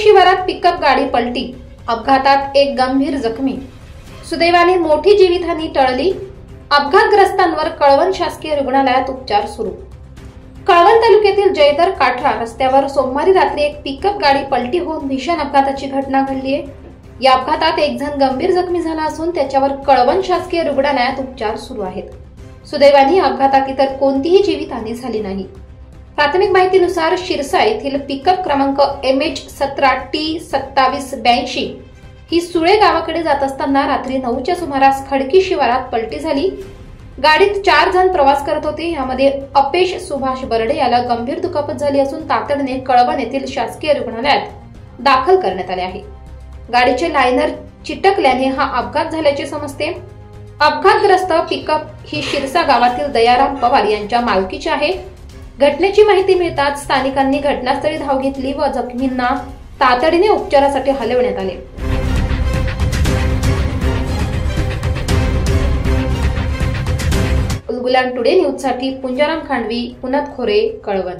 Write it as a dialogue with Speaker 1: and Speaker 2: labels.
Speaker 1: शिवारात पिकअप गाडी पलटी, अपघातात एक गंभीर जखमी। सुदैवाने मोठी जीवितहानी टळली। अपघातग्रस्तांवर कळवण शासकीय रुग्णालयात उपचार सुरू। कळवण तालुक्यातील जयदर काठरा रस्त्यावर सोमवारी रात्री एक पिकअप गाडी पलटी होऊन भीषण अपघाताची घटना घडली आहे। या अपघातात एक जण गंभीर जखमी झाला असून त्याच्यावर कळवण शासकीय रुग्णालयात उपचार सुरू आहेत। सुदैवाने अपघातात इतर कोणतीही जीवितहानी झाली नाही। प्राथमिक माहितीनुसार शिरसा येथील पिकअप क्रमांक MH17T2782 ही सुळे गावाकडे जात असताना रात्री 9च्या सुमारास खडकी शिवारात पलटी झाली। गाडीत 4 जण प्रवास करत होते। यामध्ये अपेश सुभाष बर्डे याला गंभीर दुखापत झाली असून तातडीने कळवण येथील शासकीय रुग्णालयात दाखल करण्यात आले आहे। गाडीचे लायनर चिटकल्याने हा अपघात झाल्याचे समजते। अपघातग्रस्त पिकअप ही शिरसा गावातील दयाराम पवार यांच्या मालकीची आहे। घटनेची माहिती मिळताच स्थानिकांनी घटनास्थळी धाव घेतली व जखमींना तातडीने उपचारासाठी हलवण्यात आले। उलगुलान टुडे न्यूज साठी पुंजाराम खांडवी, पुनत खोरे, कळवण।